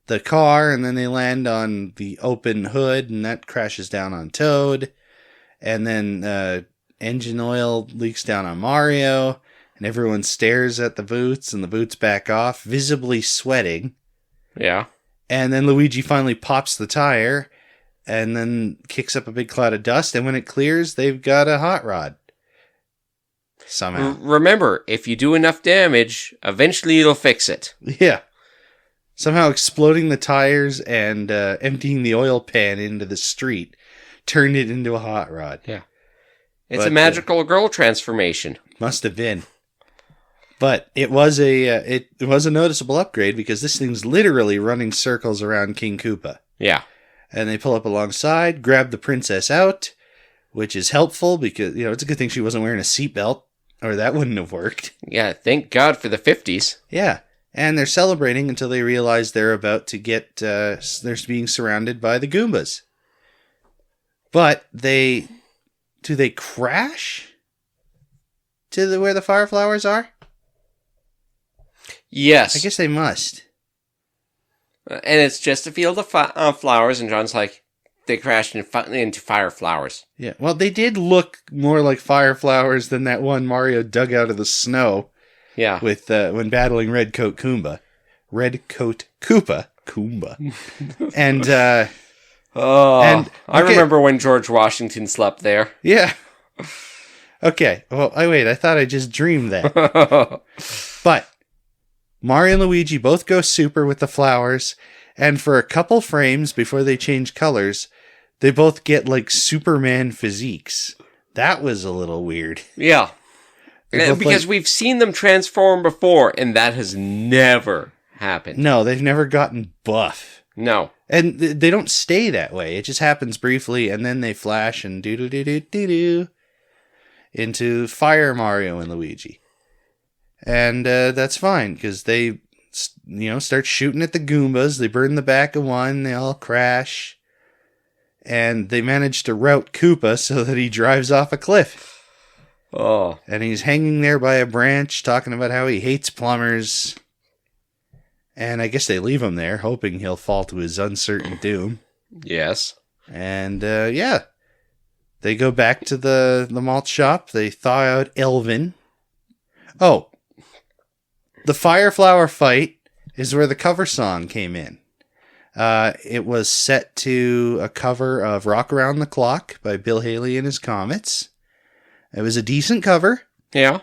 S1: the car. And then they land on the open hood and that crashes down on Toad. And then engine oil leaks down on Mario, and everyone stares at the boots, and the boots back off, visibly sweating.
S2: Yeah.
S1: And then Luigi finally pops the tire, and then kicks up a big cloud of dust, and when it clears, they've got a hot rod. Somehow.
S2: Remember, if you do enough damage, eventually it'll fix it.
S1: Yeah. Somehow exploding the tires and emptying the oil pan into the street turned it into a hot rod.
S2: Yeah. It's a magical girl transformation.
S1: Must have been. But it was a noticeable upgrade because this thing's literally running circles around King Koopa.
S2: Yeah.
S1: And they pull up alongside, grab the princess out, which is helpful because, it's a good thing she wasn't wearing a seatbelt or that wouldn't have worked.
S2: Yeah, thank God for the 50s.
S1: Yeah. And they're celebrating until they realize they're about to get, they're being surrounded by the Goombas. But do they crash to where the fire flowers are?
S2: Yes.
S1: I guess they must.
S2: And it's just a field of flowers, and John's like, they crashed into fire flowers.
S1: Yeah, well, they did look more like fire flowers than that one Mario dug out of the snow.
S2: Yeah.
S1: With when battling Red Coat Koopa. And
S2: I remember when George Washington slept there.
S1: Yeah. Okay. Well, I thought I just dreamed that. But Mario and Luigi both go super with the flowers, and for a couple frames before they change colors, they both get like Superman physiques. That was a little weird.
S2: Yeah. Because we've seen them transform before, and that has never happened.
S1: No, they've never gotten buff.
S2: No.
S1: And they don't stay that way. It just happens briefly, and then they flash and do-do-do-do-do-do into Fire Mario and Luigi. And that's fine, because they, start shooting at the Goombas. They burn the back of one. They all crash. And they manage to rout Koopa so that he drives off a cliff.
S2: Oh.
S1: And he's hanging there by a branch, talking about how he hates plumbers. And I guess they leave him there, hoping he'll fall to his uncertain doom.
S2: Yes.
S1: And, they go back to the malt shop. They thaw out Elvin. Oh, the Fire Flower fight is where the cover song came in. It was set to a cover of Rock Around the Clock by Bill Haley and his Comets. It was a decent cover.
S2: Yeah.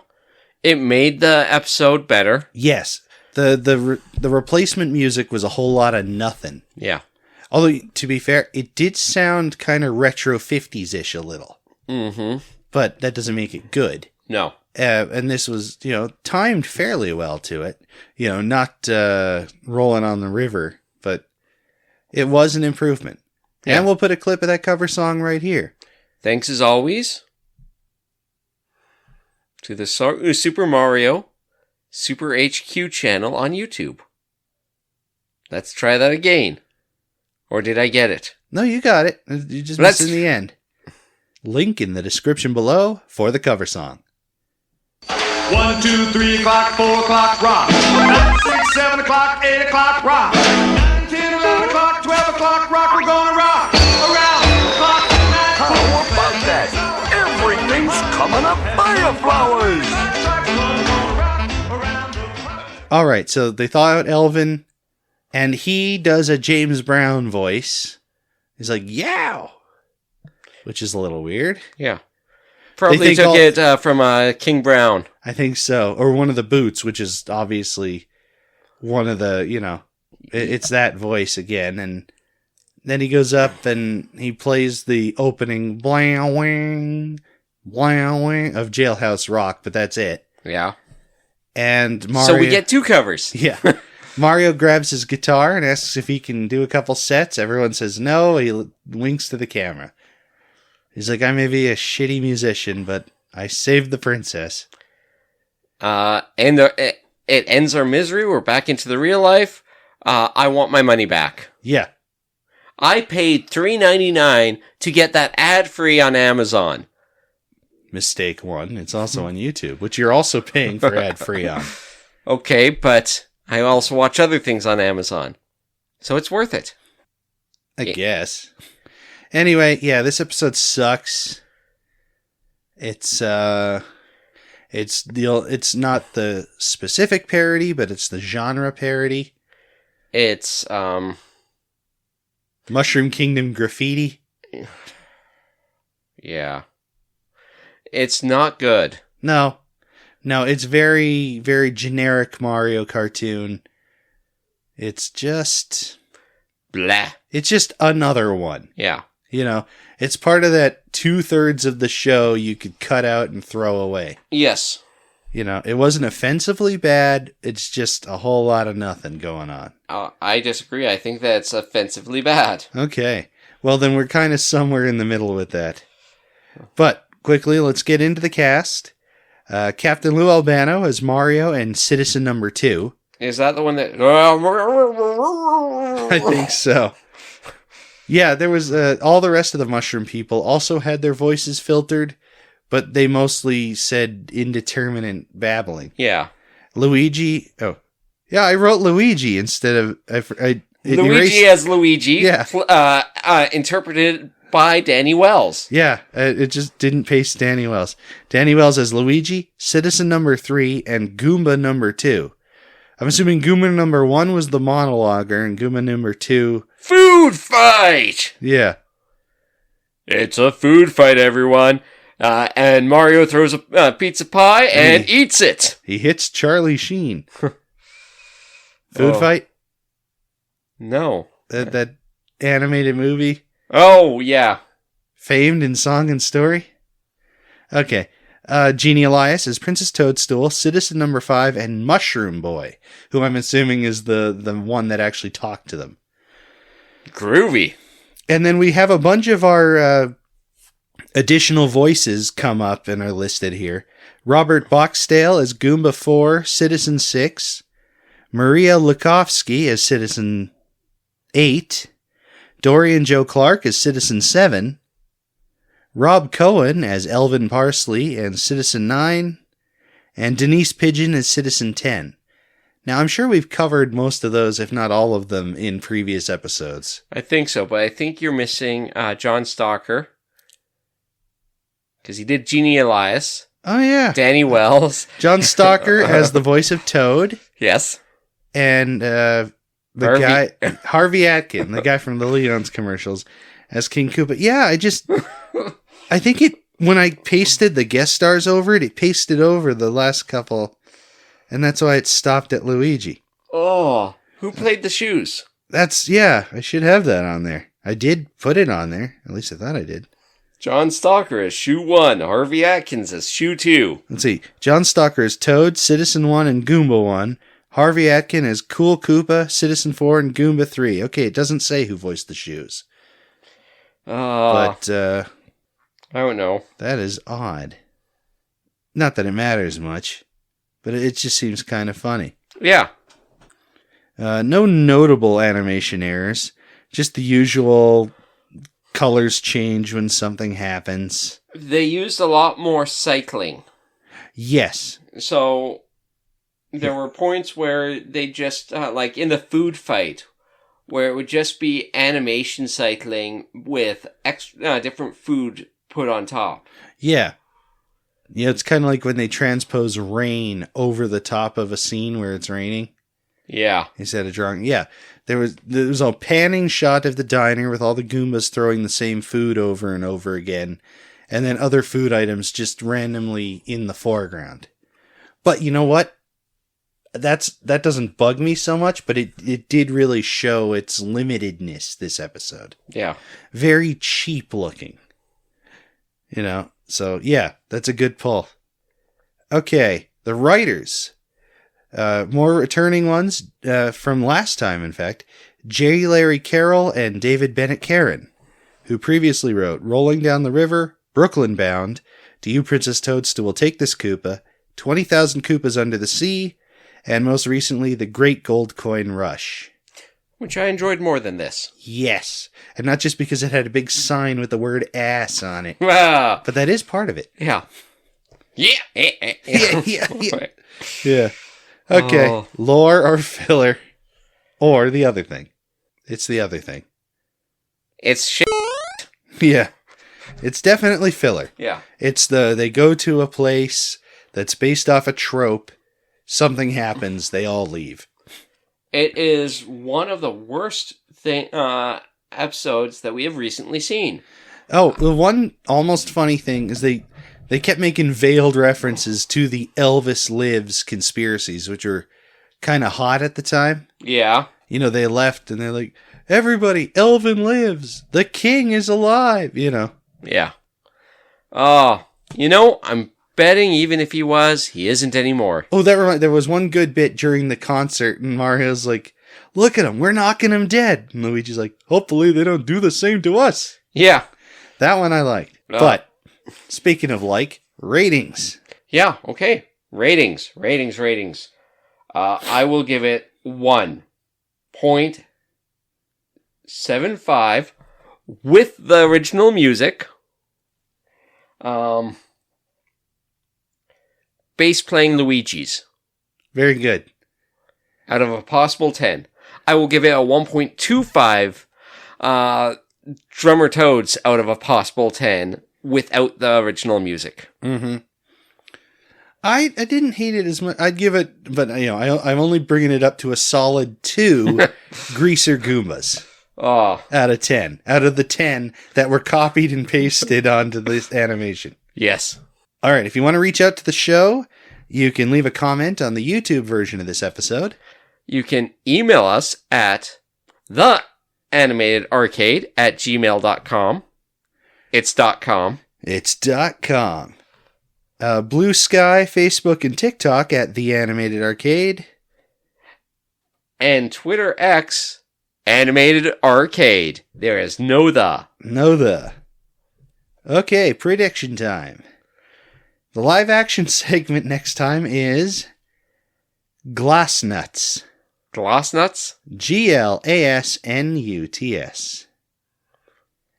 S2: It made the episode better.
S1: Yes. The replacement music was a whole lot of nothing.
S2: Yeah.
S1: Although, to be fair, it did sound kind of retro 50s-ish a little.
S2: Mm-hmm.
S1: But that doesn't make it good.
S2: No.
S1: And this was, timed fairly well to it. Not rolling on the river, but it was an improvement. Yeah. And we'll put a clip of that cover song right here.
S2: Thanks as always to the Super Mario Super HQ channel on YouTube. Let's try that again. Or did I get it?
S1: No, you got it. You just missed in the end. Link in the description below for the cover song.
S4: 1, 2, 3 o'clock, 4 o'clock, rock. 6, 7 o'clock, 8 o'clock, rock. 9, 10, 11 o'clock, 12 o'clock, rock. We're gonna rock around the clock tonight.
S5: How about that? Everything's coming up fire flowers.
S1: All right, so they thaw out Elvin, and he does a James Brown voice. He's like, "Yow!" which is a little weird.
S2: Yeah. Probably
S1: think
S2: took it from King Brown.
S1: I think so. Or one of the Boots, which is obviously one of the, it's that voice again. And then he goes up and he plays the opening blah-wing, blah-wing of Jailhouse Rock, but that's it.
S2: Yeah.
S1: And Mario...
S2: So we get 2 covers.
S1: Yeah. Mario grabs his guitar and asks if he can do a couple sets. Everyone says no. He winks to the camera. He's like, I may be a shitty musician, but I saved the princess.
S2: And it ends our misery. We're back into the real life. I want my money back.
S1: Yeah.
S2: I paid $3.99 to get that ad-free on Amazon.
S1: Mistake one. It's also on YouTube, which you're also paying for ad-free on.
S2: Okay, but I also watch other things on Amazon. So it's worth it.
S1: I guess. Anyway, yeah, this episode sucks. It's not the specific parody, but it's the genre parody.
S2: It's
S1: Mushroom Kingdom graffiti.
S2: Yeah. It's not good.
S1: No, it's very, very generic Mario cartoon. It's just
S2: blah.
S1: It's just another one.
S2: Yeah.
S1: It's part of that 2/3 of the show you could cut out and throw away.
S2: Yes.
S1: It wasn't offensively bad. It's just a whole lot of nothing going on.
S2: I disagree. I think that's offensively bad.
S1: Okay. Well, then we're kind of somewhere in the middle with that. But quickly, let's get into the cast. Captain Lou Albano as Mario and Citizen Number 2.
S2: Is that the one that...
S1: I think so. Yeah, there was all the rest of the mushroom people also had their voices filtered, but they mostly said indeterminate babbling.
S2: Yeah.
S1: Luigi. Oh, yeah, I wrote Luigi instead of
S2: Luigi as Luigi.
S1: Yeah.
S2: Interpreted by Danny Wells.
S1: Yeah, it just didn't paste Danny Wells. Danny Wells as Luigi, Citizen Number 3, and Goomba Number 2. I'm assuming Goomba Number 1 was the monologuer, and Goomba Number 2...
S2: Food fight!
S1: Yeah.
S2: It's a food fight, everyone. And Mario throws a pizza pie and eats it.
S1: He hits Charlie Sheen. Food fight?
S2: No.
S1: That animated movie?
S2: Oh, yeah.
S1: Famed in song and story? Okay. Jeannie Elias is Princess Toadstool, Citizen Number 5, and Mushroom Boy, who I'm assuming is the one that actually talked to them.
S2: Groovy.
S1: And then we have a bunch of our additional voices come up and are listed here. Robert Boxdale as Goomba 4, Citizen 6. Maria Lukovsky as Citizen 8. Dorian Joe Clark as Citizen 7. Rob Cohen as Elvin Parsley and Citizen 9. And Denise Pigeon as Citizen 10. Now, I'm sure we've covered most of those, if not all of them, in previous episodes.
S2: I think so, but I think you're missing John Stalker. Because he did Jeannie Elias.
S1: Oh, yeah.
S2: Danny Wells.
S1: John Stalker as the voice of Toad.
S2: Yes.
S1: And Harvey Atkin, the guy from the Leon's commercials, as King Koopa. Yeah, I think when I pasted the guest stars over it pasted over the last couple, and that's why it stopped at Luigi.
S2: Oh, who played the shoes?
S1: I should have that on there. I did put it on there. At least I thought I did.
S2: John Stalker as Shoe 1, Harvey Atkins as Shoe 2.
S1: Let's see. John Stalker as Toad, Citizen 1, and Goomba 1. Harvey Atkin as Cool Koopa, Citizen 4, and Goomba 3. Okay, it doesn't say who voiced the shoes. But,
S2: I don't know.
S1: That is odd. Not that it matters much, but it just seems kind of funny.
S2: Yeah.
S1: No notable animation errors. Just the usual colors change when something happens.
S2: They used a lot more cycling.
S1: Yes.
S2: So there were points where they just, like in the food fight, where it would just be animation cycling with extra different food put on top.
S1: Yeah. Yeah, it's kind of like when they transpose rain over the top of a scene where it's raining.
S2: Yeah.
S1: instead of drawing. Yeah, there was a panning shot of the diner with all the Goombas throwing the same food over and over again, and then other food items just randomly in the foreground. But you know what? That doesn't bug me so much, but it did really show its limitedness this episode.
S2: Yeah.
S1: Very cheap looking. So yeah, that's a good pull. Okay, the writers. More returning ones from last time, in fact. J. Larry Carroll and David Bennett Karen, who previously wrote Rolling Down the River, Brooklyn Bound, To You Princess Toadstool, Take This Koopa, 20,000 Koopas Under the Sea, and most recently, The Great Gold Coin Rush.
S2: Which I enjoyed more than this.
S1: Yes, and not just because it had a big sign with the word ass on it,
S2: Ah,
S1: but that is part of it.
S2: yeah. Yeah.
S1: Yeah. Okay,
S2: Oh.
S1: lore or filler, or the other thing. It's the other thing.
S2: It's shit.
S1: Yeah, it's definitely filler.
S2: Yeah.
S1: It's they go to a place that's based off a trope, something happens, they all leave.
S2: It is one of the worst episodes that we have recently seen.
S1: Oh, the one almost funny thing is they kept making veiled references to the Elvis Lives conspiracies, which were kind of hot at the time.
S2: Yeah.
S1: They left and they're like, everybody, Elvin lives. The king is alive,
S2: Yeah. Oh, I'm betting even if he was, he isn't anymore.
S1: Oh, there was one good bit during the concert, and Mario's like, look at him, we're knocking him dead. And Luigi's like, hopefully they don't do the same to us.
S2: Yeah.
S1: That one I liked.
S2: Oh.
S1: But, speaking of ratings.
S2: Yeah, okay. Ratings. I will give it 1.75 with the original music. Bass playing Luigi's.
S1: Very good.
S2: Out of a possible 10. I will give it a 1.25 drummer Toads out of a possible 10 without the original music.
S1: Mm-hmm. I didn't hate it as much. I'd give it, but I'm only bringing it up to a solid 2 Greaser Goombas
S2: Oh,
S1: out of 10. Out of the 10 that were copied and pasted onto this animation.
S2: yes.
S1: All right, if you want to reach out to the show, you can leave a comment on the YouTube version of this episode.
S2: You can email us at theanimatedarcade@gmail.com. It's .com.
S1: It's .com. Blue Sky, Facebook, and TikTok at The Animated Arcade.
S2: And Twitter X, Animated Arcade. There is no the.
S1: No the. Okay, prediction time. The live action segment next time is Glassnuts.
S2: Glassnuts?
S1: Glasnuts.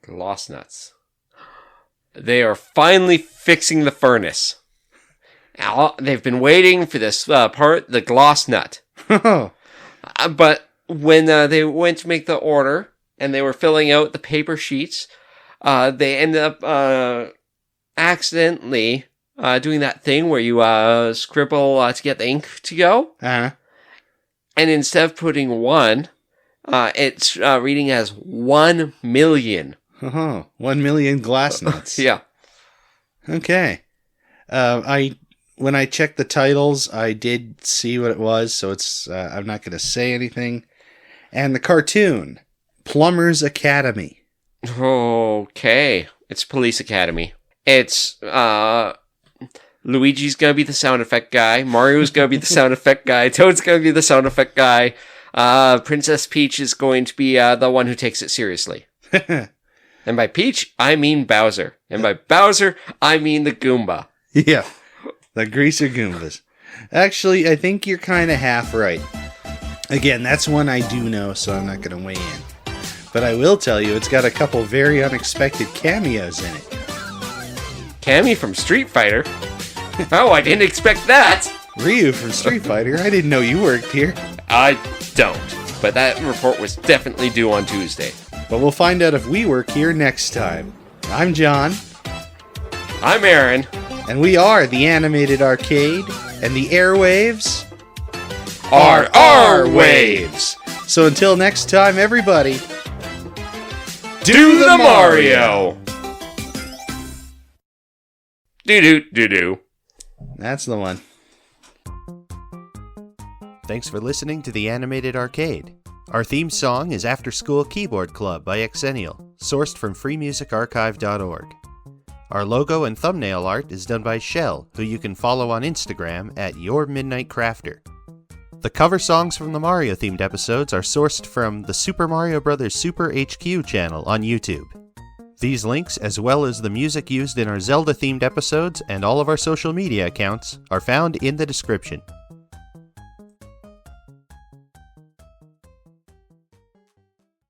S2: Glassnuts. They are finally fixing the furnace. Now, they've been waiting for this part, the glass nut. But when they went to make the order and they were filling out the paper sheets, they ended up accidentally doing that thing where you scribble to get the ink to go.
S1: Uh-huh.
S2: And instead of putting 1, it's reading as 1 million.
S1: 1 million Glassnuts.
S2: Yeah.
S1: Okay. When I checked the titles, I did see what it was, so it's I'm not going to say anything. And the cartoon, Plumber's Academy.
S2: Okay. It's Police Academy. It's Luigi's gonna be the sound effect guy. Mario's gonna be the sound effect guy. Toad's gonna be the sound effect guy. Princess Peach is going to be the one who takes it seriously. And by Peach, I mean Bowser. And by Bowser, I mean the Goomba.
S1: Yeah, the Greaser Goombas. Actually, I think you're kind of half right. Again, that's one I do know, so I'm not going to weigh in. But I will tell you, it's got a couple very unexpected cameos in it.
S2: Cammy from Street Fighter? Oh, I didn't expect that!
S1: Ryu from Street Fighter? I didn't know you worked here.
S2: I don't. But that report was definitely due on Tuesday.
S1: But we'll find out if we work here next time. I'm John.
S2: I'm Aaron.
S1: And we are the Animated Arcade, and the airwaves are our waves. So until next time, everybody,
S2: Do the Mario! Do-do-do-do.
S1: That's the one. Thanks for listening to The Animated Arcade. Our theme song is After School Keyboard Club by Xennial, sourced from freemusicarchive.org. Our logo and thumbnail art is done by Shell, who you can follow on Instagram at YourMidnightCrafter. The cover songs from the Mario-themed episodes are sourced from the Super Mario Bros. Super HQ channel on YouTube. These links, as well as the music used in our Zelda-themed episodes and all of our social media accounts, are found in the description.